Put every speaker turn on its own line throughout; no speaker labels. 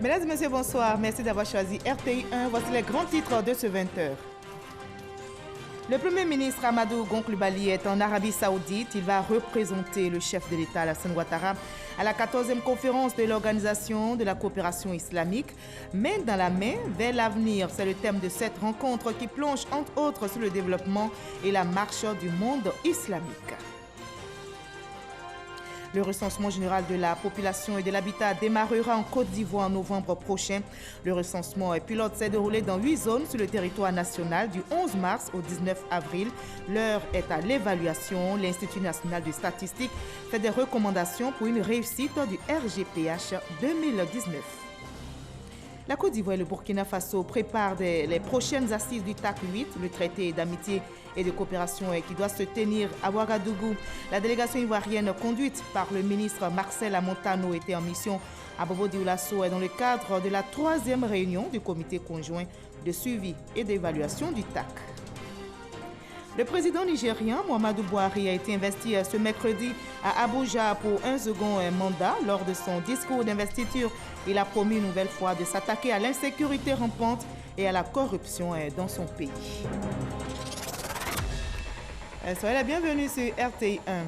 Mesdames et messieurs, bonsoir. Merci d'avoir choisi RTI 1. Voici les grands titres de ce 20h. Le Premier ministre Amadou Gon Coulibaly est en Arabie Saoudite. Il va représenter le chef de l'État, Alassane Ouattara, à la 14e conférence de l'Organisation de la coopération islamique. Main dans la main vers l'avenir, c'est le thème de cette rencontre qui plonge entre autres sur le développement et la marche du monde islamique. Le recensement général de la population et de l'habitat démarrera en Côte d'Ivoire en novembre prochain. Le recensement pilote s'est déroulé dans 8 zones sur le territoire national du 11 mars au 19 avril. L'heure est à l'évaluation. L'Institut national de statistique fait des recommandations pour une réussite du RGPH 2019. La Côte d'Ivoire et le Burkina Faso préparent les prochaines assises du TAC 8, le traité d'amitié et de coopération qui doit se tenir à Ouagadougou. La délégation ivoirienne conduite par le ministre Marcel Amontano était en mission à Bobo-Dioulasso dans le cadre de la 3e réunion du comité conjoint de suivi et d'évaluation du TAC. Le président nigérien Muhammadu Buhari a été investi ce mercredi à Abuja pour un second mandat. Lors de son discours d'investiture, il a promis une nouvelle fois de s'attaquer à l'insécurité rampante et à la corruption dans son pays. Soyez la bienvenue sur RTI 1.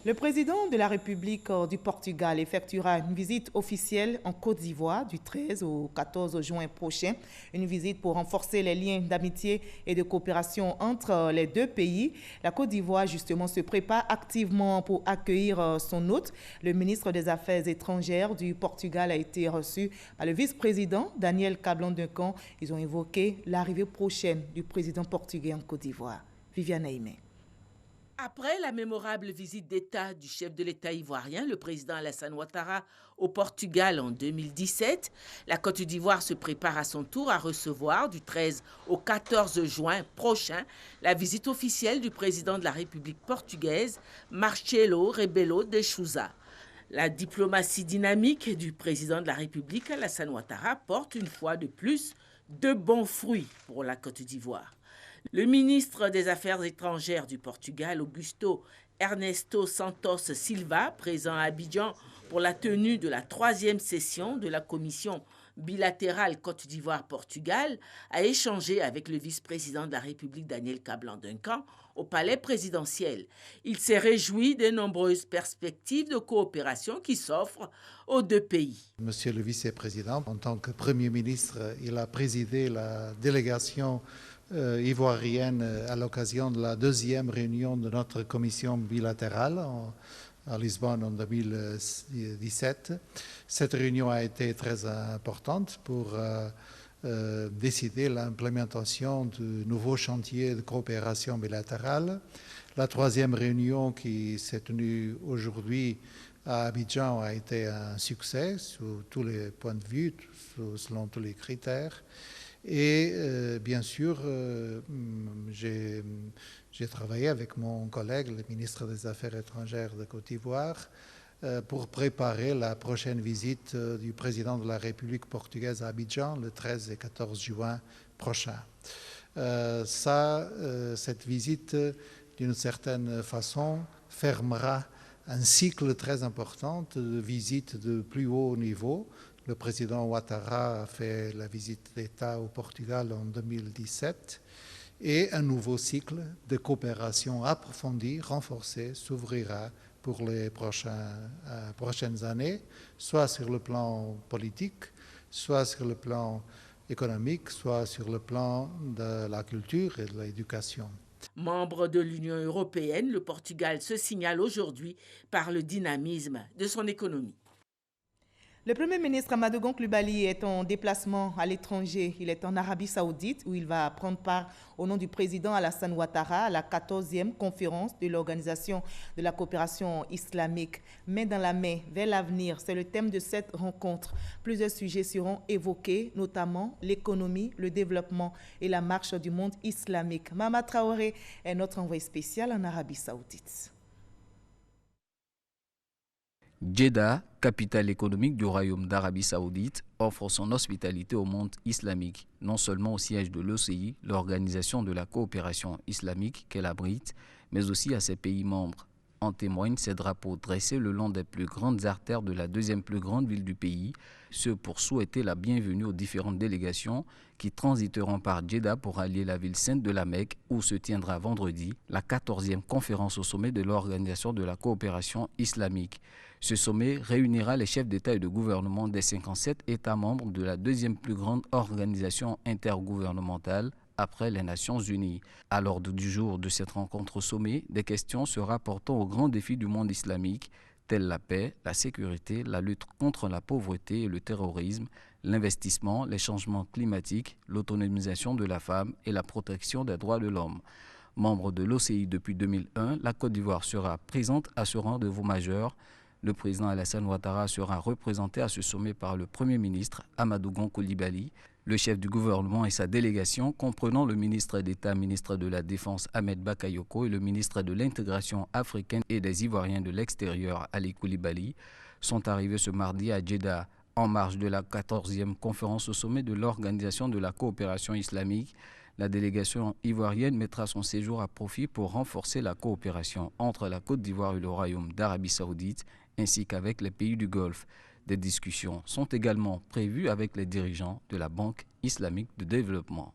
Le président de la République du Portugal effectuera une visite officielle en Côte d'Ivoire du 13 au 14 juin prochain. Une visite pour renforcer les liens d'amitié et de coopération entre les deux pays. La Côte d'Ivoire, justement, se prépare activement pour accueillir son hôte. Le ministre des Affaires étrangères du Portugal a été reçu par le vice-président Daniel Cablon-Duncan. Ils ont évoqué l'arrivée prochaine du président portugais en Côte d'Ivoire. Viviane Aimé.
Après la mémorable visite d'État du chef de l'État ivoirien, le président Alassane Ouattara, au Portugal en 2017, la Côte d'Ivoire se prépare à son tour à recevoir du 13 au 14 juin prochain la visite officielle du président de la République portugaise, Marcelo Rebelo de Sousa. La diplomatie dynamique du président de la République, Alassane Ouattara, porte une fois de plus de bons fruits pour la Côte d'Ivoire. Le ministre des Affaires étrangères du Portugal, Augusto Ernesto Santos Silva, présent à Abidjan pour la tenue de la 3e session de la commission bilatérale Côte d'Ivoire-Portugal, a échangé avec le vice-président de la République, Daniel Cablon-Duncan, au palais présidentiel. Il s'est réjoui des nombreuses perspectives de coopération qui s'offrent aux deux pays.
Monsieur le vice-président, en tant que Premier ministre, il a présidé la délégation ivoirienne à l'occasion de la 2e réunion de notre commission bilatérale à Lisbonne en 2017. Cette réunion a été très importante pour décider l'implémentation de nouveaux chantiers de coopération bilatérale. La 3e réunion qui s'est tenue aujourd'hui à Abidjan a été un succès sous tous les points de vue, selon tous les critères. Et bien sûr, j'ai travaillé avec mon collègue, le ministre des Affaires étrangères de Côte d'Ivoire, pour préparer la prochaine visite du président de la République portugaise à Abidjan le 13 et 14 juin prochain. Cette visite, d'une certaine façon, fermera un cycle très important de visites de plus haut niveau. Le président Ouattara a fait la visite d'État au Portugal en 2017 et un nouveau cycle de coopération approfondie, renforcée, s'ouvrira pour les prochaines années, soit sur le plan politique, soit sur le plan économique, soit sur le plan de la culture et de l'éducation.
Membre de l'Union européenne, le Portugal se signale aujourd'hui par le dynamisme de son économie.
Le Premier ministre Amadou Gon Coulibaly est en déplacement à l'étranger. Il est en Arabie Saoudite où il va prendre part au nom du président Alassane Ouattara à la 14e conférence de l'Organisation de la coopération islamique. Main dans la main vers l'avenir, c'est le thème de cette rencontre. Plusieurs sujets seront évoqués, notamment l'économie, le développement et la marche du monde islamique. Mama Traoré est notre envoyé spécial en Arabie Saoudite.
Jeddah, capitale économique du Royaume d'Arabie Saoudite, offre son hospitalité au monde islamique, non seulement au siège de l'OCI, l'Organisation de la coopération islamique qu'elle abrite, mais aussi à ses pays membres. En témoignent ces drapeaux dressés le long des plus grandes artères de la deuxième plus grande ville du pays, ce pour souhaiter la bienvenue aux différentes délégations qui transiteront par Djeddah pour allier la ville sainte de la Mecque où se tiendra vendredi la 14e conférence au sommet de l'Organisation de la coopération islamique. Ce sommet réunira les chefs d'État et de gouvernement des 57 États membres de la deuxième plus grande organisation intergouvernementale après les Nations Unies. À l'ordre du jour de cette rencontre au sommet, des questions se rapportant aux grands défis du monde islamique, tels la paix, la sécurité, la lutte contre la pauvreté et le terrorisme, l'investissement, les changements climatiques, l'autonomisation de la femme et la protection des droits de l'homme. Membre de l'OCI depuis 2001, la Côte d'Ivoire sera présente à ce rendez-vous majeur. Le président Alassane Ouattara sera représenté à ce sommet par le Premier ministre Amadou Gon Coulibaly, le chef du gouvernement et sa délégation, comprenant le ministre d'État, ministre de la Défense Ahmed Bakayoko et le ministre de l'Intégration africaine et des Ivoiriens de l'extérieur Ali Coulibaly, sont arrivés ce mardi à Djeddah en marge de la 14e conférence au sommet de l'Organisation de la coopération islamique. La délégation ivoirienne mettra son séjour à profit pour renforcer la coopération entre la Côte d'Ivoire et le Royaume d'Arabie Saoudite, ainsi qu'avec les pays du Golfe. Des discussions sont également prévues avec les dirigeants de la Banque islamique de développement.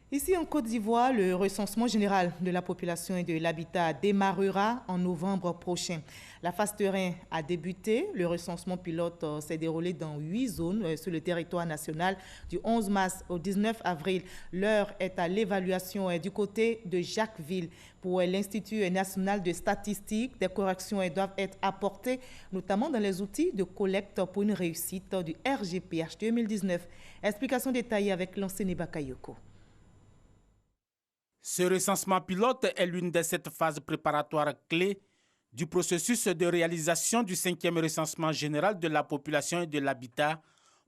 Ici en Côte d'Ivoire, le recensement général de la population et de l'habitat démarrera en novembre prochain. La phase terrain a débuté. Le recensement pilote s'est déroulé dans 8 zones sur le territoire national du 11 mars au 19 avril. L'heure est à l'évaluation du côté de Jacquesville. Pour l'Institut national de statistique, des corrections doivent être apportées, notamment dans les outils de collecte pour une réussite du RGPH 2019. Explication détaillée avec l'enseigne Bakayoko.
Ce recensement pilote est l'une des 7 phases préparatoires clés du processus de réalisation du 5e recensement général de la population et de l'habitat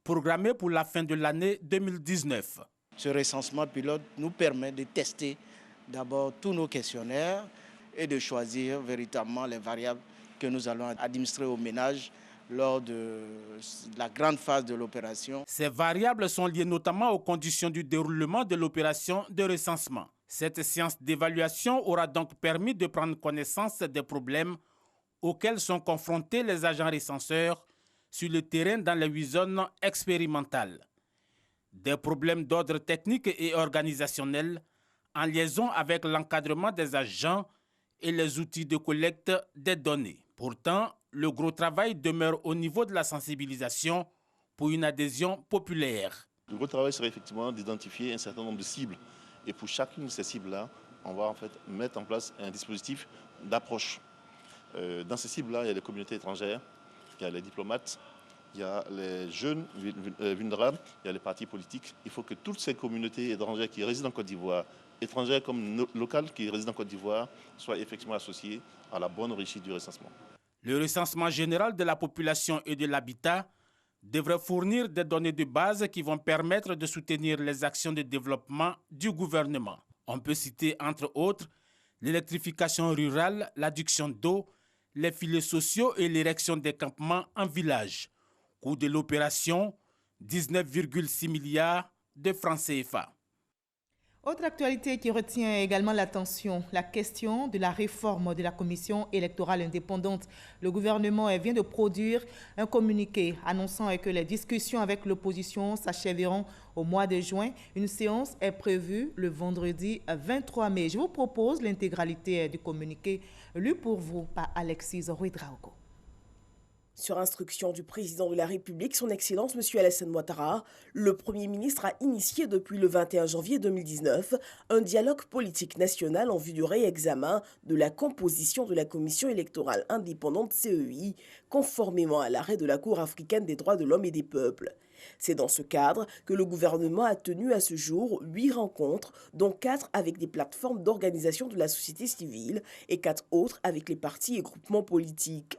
programmé pour la fin de l'année 2019.
Ce recensement pilote nous permet de tester d'abord tous nos questionnaires et de choisir véritablement les variables que nous allons administrer aux ménages lors de la grande phase de l'opération.
Ces variables sont liées notamment aux conditions du déroulement de l'opération de recensement. Cette séance d'évaluation aura donc permis de prendre connaissance des problèmes auxquels sont confrontés les agents recenseurs sur le terrain dans les 8 zones expérimentales. Des problèmes d'ordre technique et organisationnel en liaison avec l'encadrement des agents et les outils de collecte des données. Pourtant, le gros travail demeure au niveau de la sensibilisation pour une adhésion populaire.
Le gros travail serait effectivement d'identifier un certain nombre de cibles. Et pour chacune de ces cibles-là, on va en fait mettre en place un dispositif d'approche. Dans ces cibles-là, il y a les communautés étrangères, il y a les diplomates, il y a les jeunes vulnérables, il y a les partis politiques. Il faut que toutes ces communautés étrangères qui résident en Côte d'Ivoire, étrangères comme locales qui résident en Côte d'Ivoire, soient effectivement associées à la bonne réussite du recensement.
Le recensement général de la population et de l'habitat devrait fournir des données de base qui vont permettre de soutenir les actions de développement du gouvernement. On peut citer entre autres l'électrification rurale, l'adduction d'eau, les filets sociaux et l'érection des campements en village. Coût de l'opération, 19,6 milliards de francs CFA.
Autre actualité qui retient également l'attention, la question de la réforme de la commission électorale indépendante. Le gouvernement vient de produire un communiqué annonçant que les discussions avec l'opposition s'achèveront au mois de juin. Une séance est prévue le vendredi 23 mai. Je vous propose l'intégralité du communiqué lu pour vous par Alexis Ouedraogo.
Sur instruction du président de la République, son Excellence M. Alassane Ouattara, le Premier ministre a initié depuis le 21 janvier 2019 un dialogue politique national en vue du réexamen de la composition de la Commission électorale indépendante CEI, conformément à l'arrêt de la Cour africaine des droits de l'homme et des peuples. C'est dans ce cadre que le gouvernement a tenu à ce jour 8 rencontres, dont 4 avec des plateformes d'organisation de la société civile et 4 autres avec les partis et groupements politiques.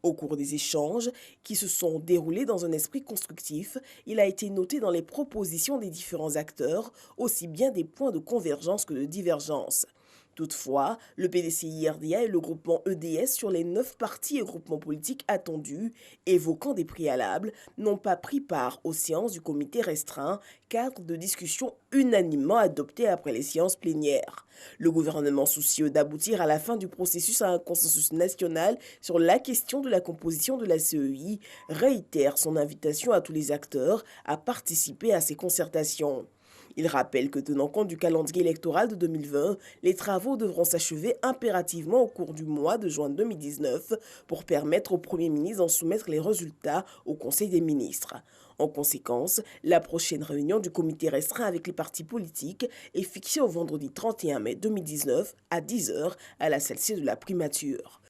Au cours des échanges, qui se sont déroulés dans un esprit constructif, il a été noté dans les propositions des différents acteurs, aussi bien des points de convergence que de divergence. Toutefois, le PDCI-RDA et le groupement EDS sur les 9 partis et groupements politiques attendus, évoquant des préalables, n'ont pas pris part aux séances du comité restreint, cadre de discussion unanimement adopté après les séances plénières. Le gouvernement soucieux d'aboutir à la fin du processus à un consensus national sur la question de la composition de la CEI réitère son invitation à tous les acteurs à participer à ces concertations. Il rappelle que tenant compte du calendrier électoral de 2020, les travaux devront s'achever impérativement au cours du mois de juin 2019 pour permettre au Premier ministre d'en soumettre les résultats au Conseil des ministres. En conséquence, la prochaine réunion du comité restreint avec les partis politiques est fixée au vendredi 31 mai 2019 à 10h à la salle C de la primature.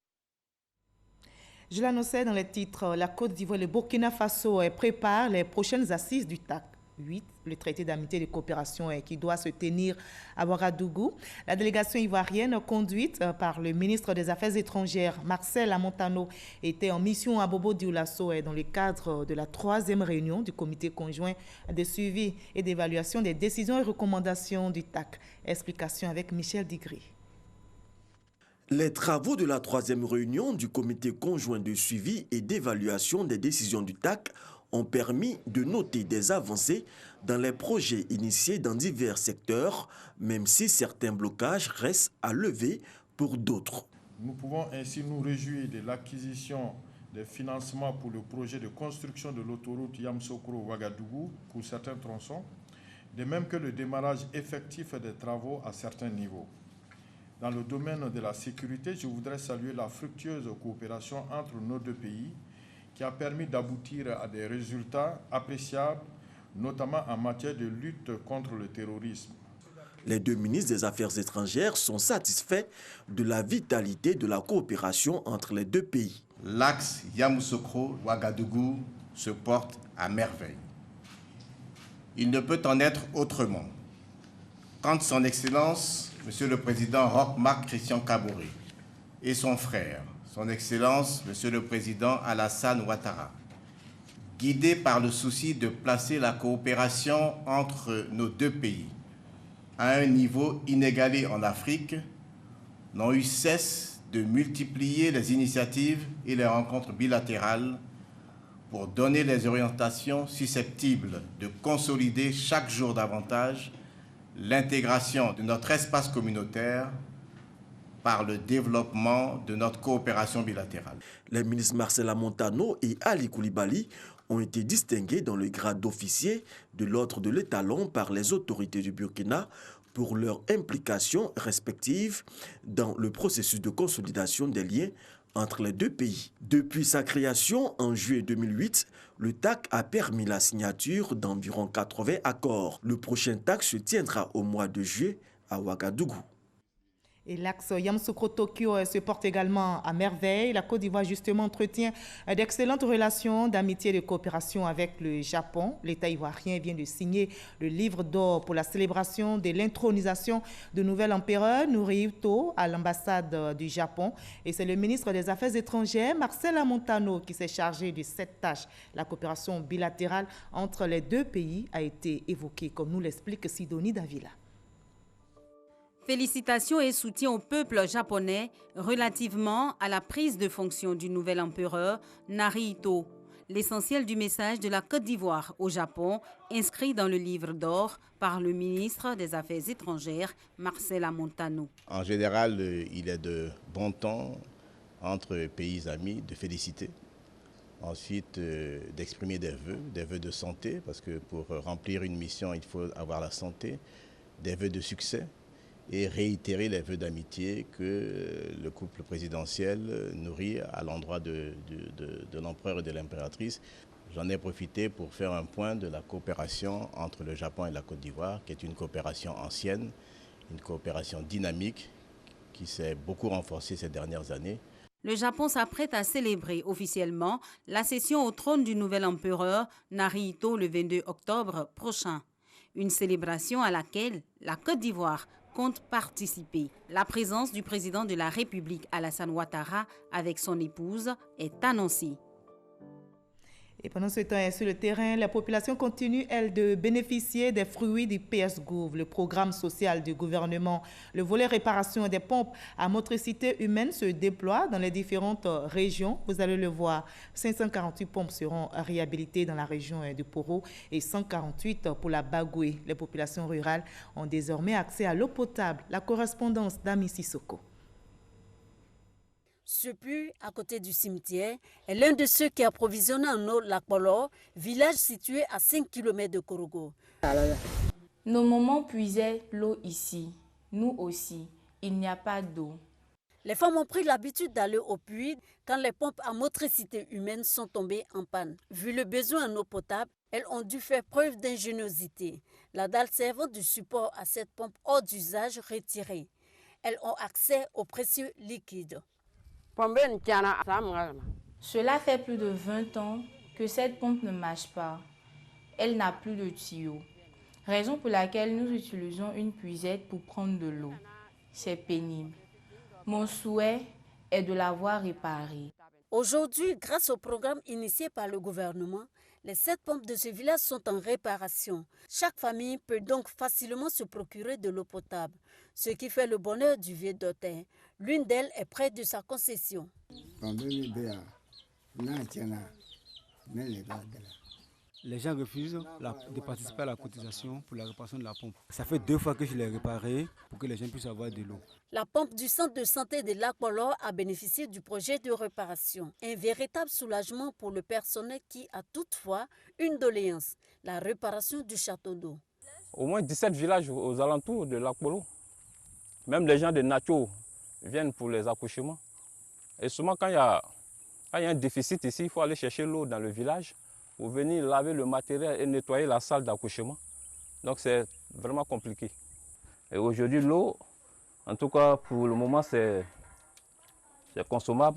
Je l'annonçais dans les titres, la Côte d'Ivoire et le Burkina Faso préparent les prochaines assises du TAC. 8, le traité d'amitié et de coopération qui doit se tenir à Ouagadougou. La délégation ivoirienne conduite par le ministre des Affaires étrangères, Marcel Amontano, était en mission à Bobo-Dioulasso dans le cadre de la 3e réunion du comité conjoint de suivi et d'évaluation des décisions et recommandations du TAC. Explication avec Michel Digri.
Les travaux de la 3e réunion du comité conjoint de suivi et d'évaluation des décisions du TAC ont permis de noter des avancées dans les projets initiés dans divers secteurs, même si certains blocages restent à lever pour d'autres.
Nous pouvons ainsi nous réjouir de l'acquisition des financements pour le projet de construction de l'autoroute Yamoussoukro-Ouagadougou pour certains tronçons, de même que le démarrage effectif des travaux à certains niveaux. Dans le domaine de la sécurité, je voudrais saluer la fructueuse coopération entre nos deux pays, qui a permis d'aboutir à des résultats appréciables, notamment en matière de lutte contre le terrorisme.
Les deux ministres des Affaires étrangères sont satisfaits de la vitalité de la coopération entre les deux pays.
L'axe Yamoussoukro-Ouagadougou se porte à merveille. Il ne peut en être autrement. Quand son Excellence, Monsieur le Président Roch-Marc Christian Kaboré et son frère, Son Excellence, Monsieur le Président Alassane Ouattara, guidés par le souci de placer la coopération entre nos deux pays à un niveau inégalé en Afrique, n'ont eu cesse de multiplier les initiatives et les rencontres bilatérales pour donner les orientations susceptibles de consolider chaque jour davantage l'intégration de notre espace communautaire par le développement de notre coopération bilatérale.
Les ministres Marcel Amontano et Ali Koulibaly ont été distingués dans le grade d'officier de l'ordre de l'étalon par les autorités du Burkina pour leur implication respective dans le processus de consolidation des liens entre les deux pays. Depuis sa création en juillet 2008, le TAC a permis la signature d'environ 80 accords. Le prochain TAC se tiendra au mois de juillet à Ouagadougou.
Et l'axe Yamoussoukro-Tokyo se porte également à merveille. La Côte d'Ivoire, justement, entretient d'excellentes relations d'amitié et de coopération avec le Japon. L'État ivoirien vient de signer le livre d'or pour la célébration de l'intronisation du nouvel empereur Naruhito à l'ambassade du Japon. Et c'est le ministre des Affaires étrangères, Marcel Amontano, qui s'est chargé de cette tâche. La coopération bilatérale entre les deux pays a été évoquée, comme nous l'explique Sidonie Davila.
Félicitations et soutien au peuple japonais relativement à la prise de fonction du nouvel empereur Naruhito. L'essentiel du message de la Côte d'Ivoire au Japon, inscrit dans le livre d'or par le ministre des Affaires étrangères, Marcel Amontano.
En général, il est de bon ton entre pays amis de féliciter. Ensuite, d'exprimer des vœux de santé, parce que pour remplir une mission, il faut avoir la santé, des vœux de succès, et réitérer les vœux d'amitié que le couple présidentiel nourrit à l'endroit de l'empereur et de l'impératrice. J'en ai profité pour faire un point de la coopération entre le Japon et la Côte d'Ivoire, qui est une coopération ancienne, une coopération dynamique qui s'est beaucoup renforcée ces dernières années.
Le Japon s'apprête à célébrer officiellement la session au trône du nouvel empereur Naruhito le 22 octobre prochain. Une célébration à laquelle la Côte d'Ivoire compte participer. La présence du président de la République Alassane Ouattara avec son épouse est annoncée.
Et pendant ce temps, sur le terrain, la population continue, elle, de bénéficier des fruits du PS-Gouv, le programme social du gouvernement. Le volet réparation des pompes à motricité humaine se déploie dans les différentes régions. Vous allez le voir, 548 pompes seront réhabilitées dans la région du Poro et 148 pour la Bagoué. Les populations rurales ont désormais accès à l'eau potable. La correspondance d'Ami Sissoko.
Ce puits, à côté du cimetière, est l'un de ceux qui approvisionnent en eau Lakpolo, village situé à 5 km de Korogo.
Nos mamans puisaient l'eau ici. Nous aussi. Il n'y a pas d'eau.
Les femmes ont pris l'habitude d'aller au puits quand les pompes à motricité humaine sont tombées en panne. Vu le besoin en eau potable, elles ont dû faire preuve d'ingéniosité. La dalle servant du support à cette pompe hors d'usage retirée. Elles ont accès aux précieux liquides.
Cela fait plus de 20 ans que cette pompe ne marche pas. Elle n'a plus de tuyau. Raison pour laquelle nous utilisons une puisette pour prendre de l'eau. C'est pénible. Mon souhait est de l'avoir réparée.
Aujourd'hui, grâce au programme initié par le gouvernement, les 7 pompes de ce village sont en réparation. Chaque famille peut donc facilement se procurer de l'eau potable, ce qui fait le bonheur du vieux Dotin. L'une d'elles est près de sa concession.
Les gens refusent de participer à la cotisation pour la réparation de la pompe. Ça fait 2 fois que je l'ai réparée pour que les gens puissent avoir de l'eau.
La pompe du centre de santé de Lakpolo a bénéficié du projet de réparation. Un véritable soulagement pour le personnel qui a toutefois une doléance, la réparation du château d'eau.
Au moins 17 villages aux alentours de Lakpolo. Même les gens de Nacho viennent pour les accouchements. Et souvent quand il y a un déficit ici, il faut aller chercher l'eau dans le village pour venir laver le matériel et nettoyer la salle d'accouchement. Donc c'est vraiment compliqué. Et aujourd'hui, l'eau, en tout cas pour le moment, c'est consommable.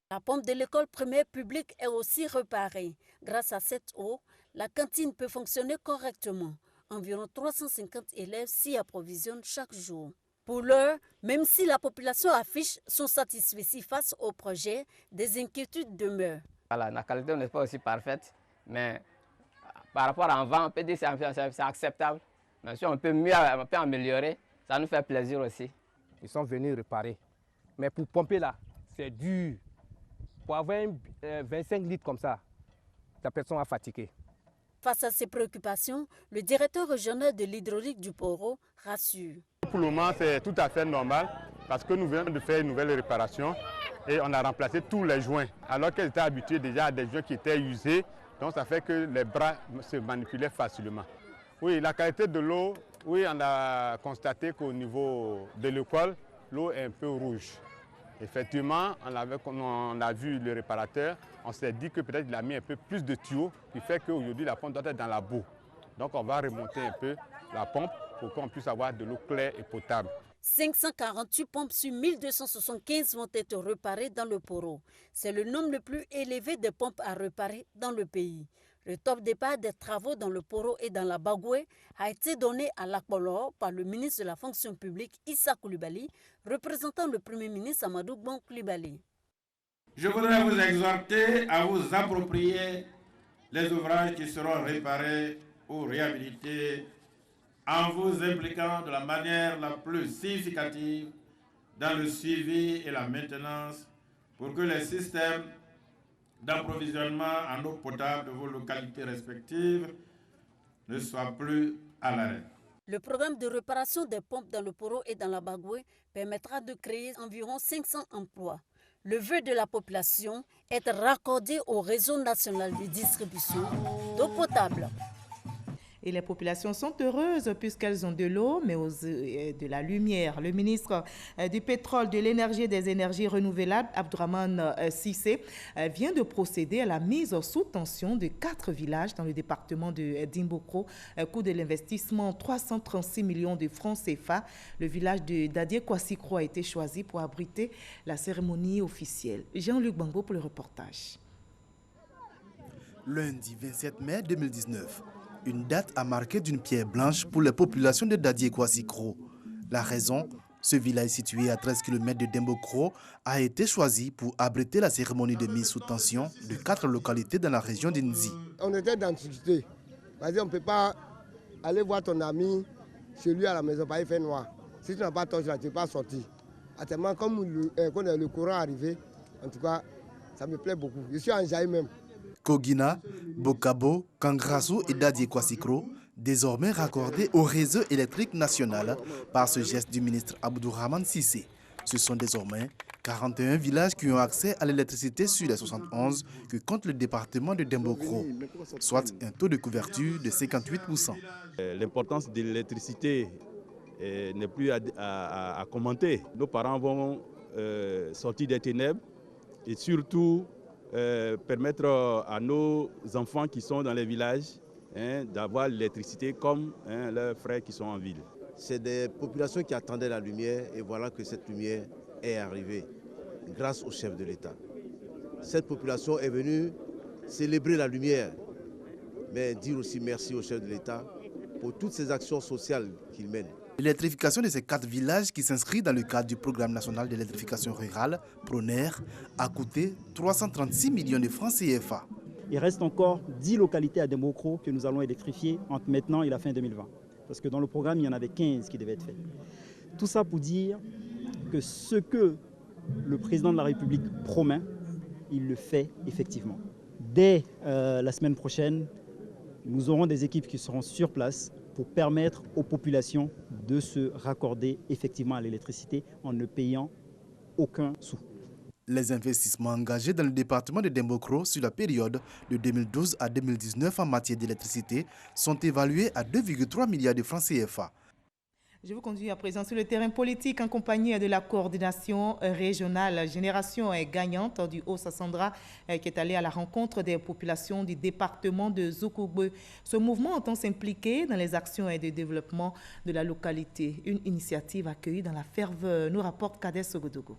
La pompe de l'école primaire publique est aussi réparée. Grâce à cette eau, la cantine peut fonctionner correctement. Environ 350 élèves s'y approvisionnent chaque jour. Pour l'heure, même si la population affiche son satisfait face au projet, des inquiétudes demeurent.
Voilà, la qualité n'est pas aussi parfaite. Mais par rapport à avant, on peut dire que c'est acceptable. Mais si on peut améliorer, ça nous fait plaisir aussi.
Ils sont venus réparer. Mais pour pomper là, c'est dur. Pour avoir 25 litres comme ça, la personne va fatiguer.
Face à ces préoccupations, le directeur régional de l'hydraulique du Poro rassure.
Pour le moment, c'est tout à fait normal parce que nous venons de faire une nouvelle réparation et on a remplacé tous les joints. Alors qu'elles étaient habituées déjà à des joints qui étaient usés. Donc ça fait que les bras se manipulaient facilement. Oui, la qualité de l'eau, oui, on a constaté qu'au niveau de l'école, l'eau est un peu rouge. Effectivement, on a vu le réparateur, on s'est dit que peut-être il a mis un peu plus de tuyaux, qui fait qu'aujourd'hui la pompe doit être dans la boue. Donc on va remonter un peu la pompe pour qu'on puisse avoir de l'eau claire et potable.
548 pompes sur 1275 vont être réparées dans le Poro. C'est le nombre le plus élevé de pompes à réparer dans le pays. Le top départ des travaux dans le Poro et dans la Bagoué a été donné à Lakpolo par le ministre de la fonction publique Issa Coulibaly, représentant le Premier ministre Amadou Bon Coulibaly.
Je voudrais vous exhorter à vous approprier les ouvrages qui seront réparés ou réhabilités en vous impliquant de la manière la plus significative dans le suivi et la maintenance pour que les systèmes d'approvisionnement en eau potable de vos localités respectives ne soient plus à l'arrêt.
Le programme de réparation des pompes dans le Poro et dans la Bagoué permettra de créer environ 500 emplois. Le vœu de la population est raccordé au réseau national de distribution d'eau potable.
Et les populations sont heureuses puisqu'elles ont de l'eau, mais aussi de la lumière. Le ministre du pétrole, de l'énergie et des énergies renouvelables, Abdourahmane Cissé, vient de procéder à la mise sous tension de 4 villages dans le département de Dimbokro. Coût de l'investissement, 336 millions de francs CFA. Le village de Dadié Kwassikro a été choisi pour abriter la cérémonie officielle. Jean-Luc Bango pour le reportage.
Lundi 27 mai 2019. Une date à marquer d'une pierre blanche pour les populations de Dadié Kwassikro. La raison, Ce village situé à 13 km de Dembokro a été choisi pour abriter la cérémonie de mise sous tension de 4 localités dans la région d'Inzi.
On était dans difficulté. Parce qu'on ne peut pas aller voir ton ami chez lui à la maison, parce qu'il fait noir. Si tu n'as pas torche là, tu ne peux pas sortir. Actuellement, comme le courant est arrivé, en tout cas, ça me plaît beaucoup. Je suis en Jaï même.
Kogina, Bokabo, Kangrasu et Dadie Kwasikro, désormais raccordés au réseau électrique national par ce geste du ministre Abdourahmane Sissé. Ce sont désormais 41 villages qui ont accès à l'électricité sur les 71 que compte le département de Dembokro, soit un taux de couverture de 58%.
L'importance de l'électricité n'est plus à commenter. Nos parents vont sortir des ténèbres et surtout permettre à nos enfants qui sont dans les villages d'avoir l'électricité comme leurs frères qui sont en ville.
C'est des populations qui attendaient la lumière et voilà que cette lumière est arrivée grâce au chef de l'État. Cette population est venue célébrer la lumière, mais dire aussi merci au chef de l'État pour toutes ces actions sociales qu'il mène.
L'électrification de ces 4 villages qui s'inscrit dans le cadre du programme national d'électrification rurale, PRONER, a coûté 336 millions de francs CFA.
Il reste encore 10 localités à Dembokro que nous allons électrifier entre maintenant et la fin 2020. Parce que dans le programme, il y en avait 15 qui devaient être faits. Tout ça pour dire que ce que le président de la République promet, il le fait effectivement. Dès la semaine prochaine, nous aurons des équipes qui seront sur place pour permettre aux populations de se raccorder effectivement à l'électricité en ne payant aucun sou.
Les investissements engagés dans le département de Dembokro sur la période de 2012 à 2019 en matière d'électricité sont évalués à 2,3 milliards de francs CFA.
Je vous conduis à présent sur le terrain politique en compagnie de la coordination régionale Génération gagnante du Haut-Sassandra qui est allée à la rencontre des populations du département de Zoukougbe. Ce mouvement entend s'impliquer dans les actions de développement de la localité. Une initiative accueillie dans la ferveur, nous rapporte Kader Sogodogo.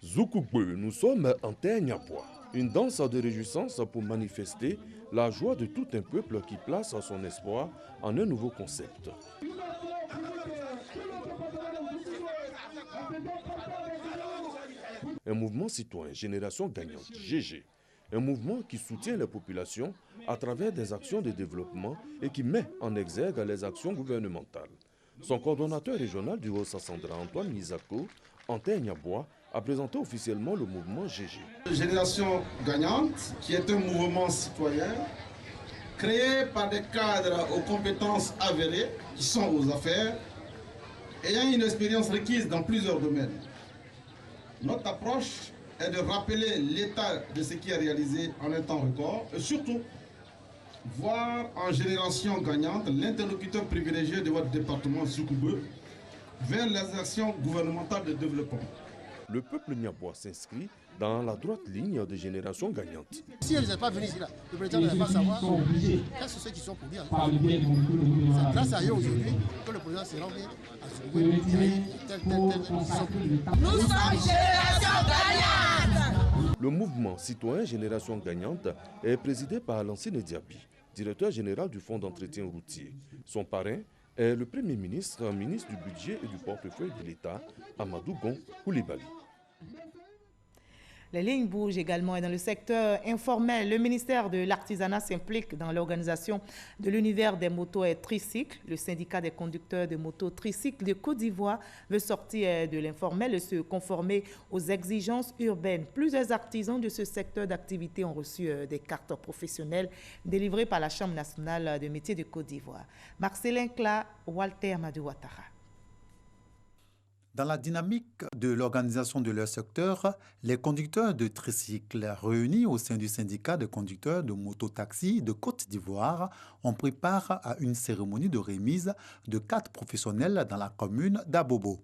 Zoukougbe, nous sommes en Teignabwa, une danse de réjouissance pour manifester la joie de tout un peuple qui place son espoir en un nouveau concept. Un mouvement citoyen Génération Gagnante, GG, un mouvement qui soutient les populations à travers des actions de développement et qui met en exergue les actions gouvernementales. Son coordonnateur régional du Haut-Sassandra, Antoine Nizako, en Teignabwa, a présenté officiellement le mouvement GG.
Génération Gagnante, qui est un mouvement citoyen créé par des cadres aux compétences avérées, qui sont aux affaires, ayant une expérience requise dans plusieurs domaines. Notre approche est de rappeler l'état de ce qui est réalisé en un temps record et surtout voir en Génération Gagnante l'interlocuteur privilégié de votre département Zoukougbe vers les actions gouvernementales de développement.
Le peuple niabois s'inscrit dans la droite ligne de Génération Gagnante.
Si elle n'est pas venue ici, là, le président ne va pas savoir quels sont ceux qui sont pour dire. C'est grâce à eux aujourd'hui que le président s'est rendu à Zoukougbe.
Nous sommes Génération Gagnante.
Le mouvement citoyen Génération Gagnante est présidé par Lansine Diaby, directeur général du Fonds d'entretien routier. Son parrain est le Premier ministre, ministre du Budget et du portefeuille de l'État, Amadou Gon Koulibaly.
Les lignes bougent également et dans le secteur informel, le ministère de l'Artisanat s'implique dans l'organisation de l'univers des motos et tricycles. Le syndicat des conducteurs de motos tricycles de Côte d'Ivoire veut sortir de l'informel et se conformer aux exigences urbaines. Plusieurs artisans de ce secteur d'activité ont reçu des cartes professionnelles délivrées par la Chambre nationale de métiers de Côte d'Ivoire. Marcelin Kla, Walter Madouatara.
Dans la dynamique de l'organisation de leur secteur, les conducteurs de tricycles réunis au sein du syndicat de conducteurs de mototaxi de Côte d'Ivoire ont pris part à une cérémonie de remise de cartes professionnelles dans la commune d'Abobo.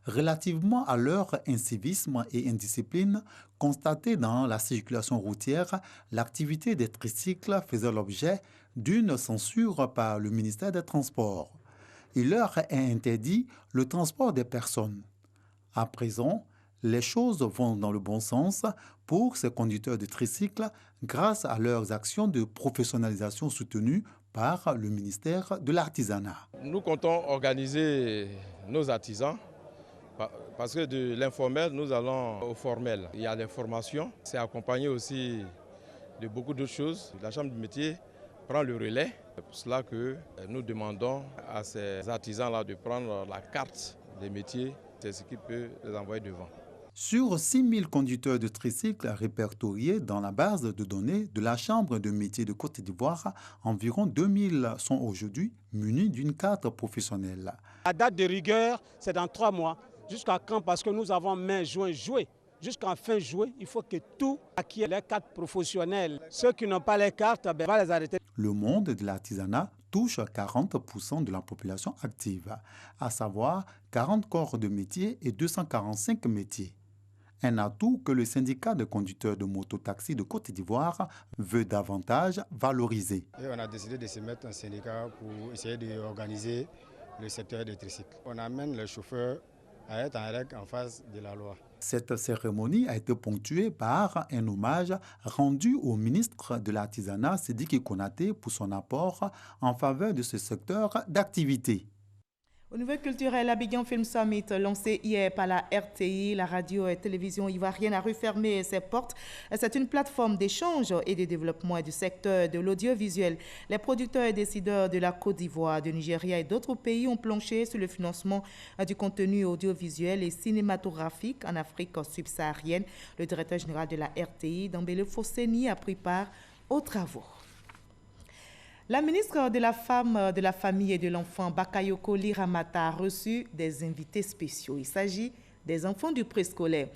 Relativement à leur incivisme et indiscipline constatée dans la circulation routière, l'activité des tricycles faisait l'objet d'une censure par le ministère des Transports. Il leur est interdit le transport des personnes. À présent, les choses vont dans le bon sens pour ces conducteurs de tricycles grâce à leurs actions de professionnalisation soutenues par le ministère de l'Artisanat.
Nous comptons organiser nos artisans parce que de l'informel, nous allons au formel. Il y a des formations, c'est accompagné aussi de beaucoup d'autres choses. La Chambre du métier prend le relais. C'est pour cela que nous demandons à ces artisans-là de prendre la carte des métiers. C'est ce qui peut les envoyer devant.
Sur 6 000 conducteurs de tricycle répertoriés dans la base de données de la Chambre de métiers de Côte d'Ivoire, environ 2 000 sont aujourd'hui munis d'une carte professionnelle.
La date de rigueur, c'est dans 3 mois. Jusqu'à quand? Parce que nous avons mai, juin, juillet. Jusqu'en fin juillet, il faut que tout acquiert les cartes professionnelles. Ceux qui n'ont pas les cartes, on va les arrêter.
Le monde de l'artisanat touche 40% de la population active, à savoir 40 corps de métiers et 245 métiers. Un atout que le syndicat de conducteurs de mototaxi de Côte d'Ivoire veut davantage valoriser.
Et on a décidé de se mettre en syndicat pour essayer d'organiser le secteur des tricycles. On amène les chauffeurs à être en règle en face de la loi.
Cette cérémonie a été ponctuée par un hommage rendu au ministre de l'Artisanat, Sidiki Konaté, pour son apport en faveur de ce secteur d'activité.
Au niveau culturel, Abidjan Film Summit, lancé hier par la RTI, la radio et télévision ivoirienne, a refermé ses portes. C'est une plateforme d'échange et de développement du secteur de l'audiovisuel. Les producteurs et décideurs de la Côte d'Ivoire, de Nigeria et d'autres pays ont planché sur le financement du contenu audiovisuel et cinématographique en Afrique subsaharienne. Le directeur général de la RTI, Dambele Fosseni, a pris part aux travaux. La ministre de la Femme, de la Famille et de l'Enfant, Bakayoko Liramata, a reçu des invités spéciaux. Il s'agit des enfants du préscolaire.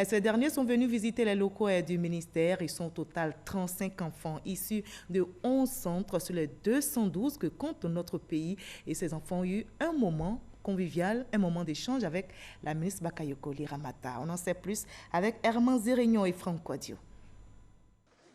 Ces derniers sont venus visiter les locaux du ministère. Ils sont au total 35 enfants issus de 11 centres sur les 212 que compte notre pays. Et ces enfants ont eu un moment convivial, un moment d'échange avec la ministre Bakayoko Liramata. On en sait plus avec Herman Zérignon et Franck Quadio.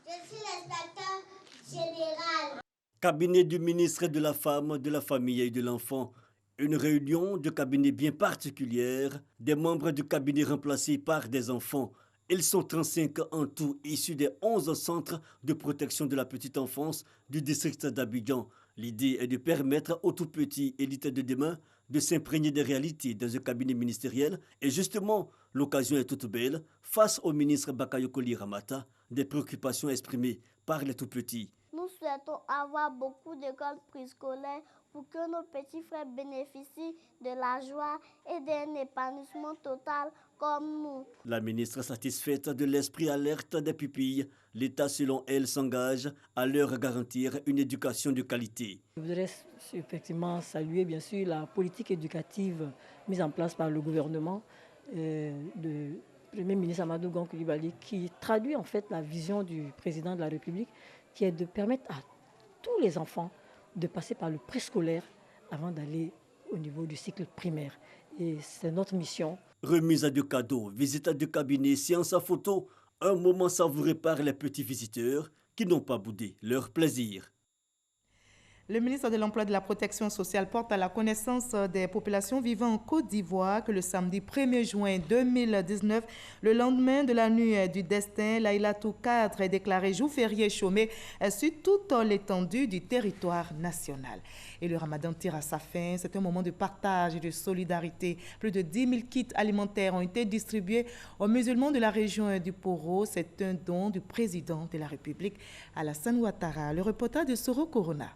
Je suis l'inspecteur général.
Cabinet du ministre de la Femme, de la Famille et de l'Enfant. Une réunion de cabinet bien particulière, des membres du cabinet remplacés par des enfants. Ils sont 35 en tout, issus des 11 centres de protection de la petite enfance du district d'Abidjan. L'idée est de permettre aux tout-petits élites de demain de s'imprégner des réalités dans un cabinet ministériel. Et justement, l'occasion est toute belle face au ministre Bakayoko Liramata, des préoccupations exprimées par les tout-petits.
Nous souhaitons avoir beaucoup d'écoles préscolaires pour que nos petits frères bénéficient de la joie et d'un épanouissement total comme nous.
La ministre satisfaite de l'esprit alerte des pupilles, l'État selon elle s'engage à leur garantir une éducation de qualité.
Je voudrais effectivement saluer bien sûr la politique éducative mise en place par le gouvernement de Premier ministre Amadou Gon Coulibaly qui traduit en fait la vision du président de la République qui est de permettre à tous les enfants de passer par le préscolaire avant d'aller au niveau du cycle primaire. Et c'est notre mission.
Remise à de cadeaux, visite à de cabinets, séance à photo, un moment savouré par les petits visiteurs qui n'ont pas boudé leur plaisir.
Le ministre de l'Emploi et de la Protection sociale porte à la connaissance des populations vivant en Côte d'Ivoire que le samedi 1er juin 2019, le lendemain de la nuit du destin, Laïlatou 4 est déclaré jour férié chômé sur toute l'étendue du territoire national. Et le ramadan tire à sa fin. C'est un moment de partage et de solidarité. Plus de 10 000 kits alimentaires ont été distribués aux musulmans de la région du Poro. C'est un don du président de la République, Alassane Ouattara. Le reportage de Soro Corona.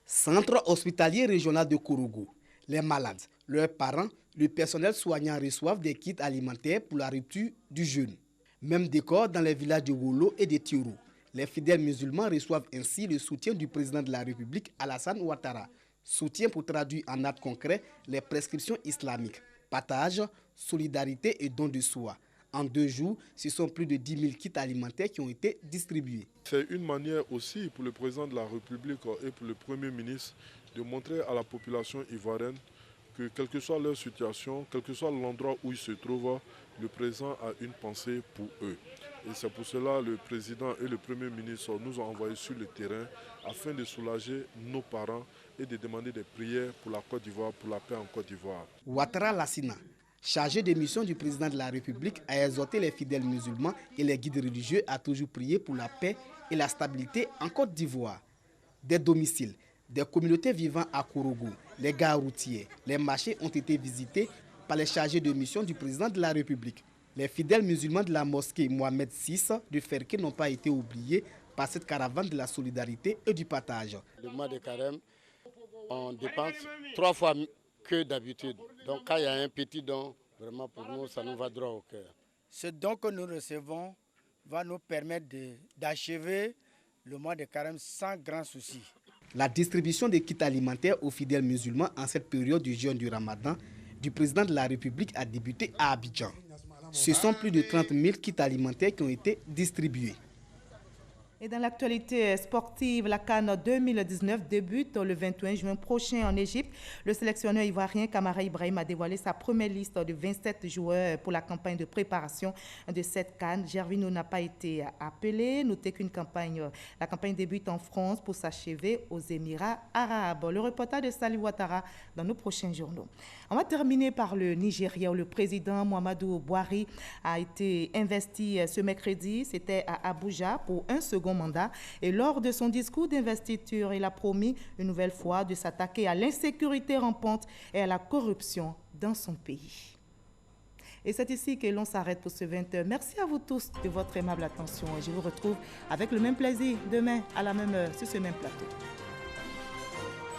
Centre hospitalier régional de Kourougou. Les malades, leurs parents, le personnel soignant reçoivent des kits alimentaires pour la rupture du jeûne. Même décor dans les villages de Wolo et de Tiorou. Les fidèles musulmans reçoivent ainsi le soutien du président de la République, Alassane Ouattara. Soutien pour traduire en actes concrets les prescriptions islamiques. Partage, solidarité et don de soi. En 2 jours, ce sont plus de 10 000 kits alimentaires qui ont été distribués.
C'est une manière aussi pour le président de la République et pour le Premier ministre de montrer à la population ivoirienne que quelle que soit leur situation, quel que soit l'endroit où ils se trouvent, le président a une pensée pour eux. Et c'est pour cela que le président et le Premier ministre nous ont envoyés sur le terrain afin de soulager nos parents et de demander des prières pour la Côte d'Ivoire, pour la paix en Côte d'Ivoire.
Ouattara Lassina, chargé de mission du président de la République, a exhorté les fidèles musulmans et les guides religieux à toujours prier pour la paix et la stabilité en Côte d'Ivoire. des domiciles, des communautés vivant à Kourougou, les gares routières, les marchés ont été visités par les chargés de mission du président de la République. Les fidèles musulmans de la mosquée Mohamed VI de Ferké n'ont pas été oubliés par cette caravane de la solidarité et du partage.
Le mois de carême, on dépense 3 fois que d'habitude. Donc quand il y a un petit don, vraiment pour nous, ça nous va droit au cœur.
Ce don que nous recevons va nous permettre d'achever le mois de carême sans grand souci.
La distribution des kits alimentaires aux fidèles musulmans en cette période du jeûne du Ramadan du président de la République a débuté à Abidjan. Ce sont plus de 30 000 kits alimentaires qui ont été distribués.
Et dans l'actualité sportive, la CAN 2019 débute le 21 juin prochain en Égypte. Le sélectionneur ivoirien Kamara Ibrahim a dévoilé sa première liste de 27 joueurs pour la campagne de préparation de cette CAN. Gervinho n'a pas été appelé. Notez qu'une la campagne débute en France pour s'achever aux Émirats arabes. Le reportage de Salih Ouattara dans nos prochains journaux. On va terminer par le Nigeria où le président Muhammadu Buhari a été investi ce mercredi. C'était à Abuja pour un second mandat. Et lors de son discours d'investiture, il a promis une nouvelle fois de s'attaquer à l'insécurité rampante et à la corruption dans son pays. Et c'est ici que l'on s'arrête pour ce 20h. Merci à vous tous de votre aimable attention. Je vous retrouve avec le même plaisir demain à la même heure sur ce même plateau.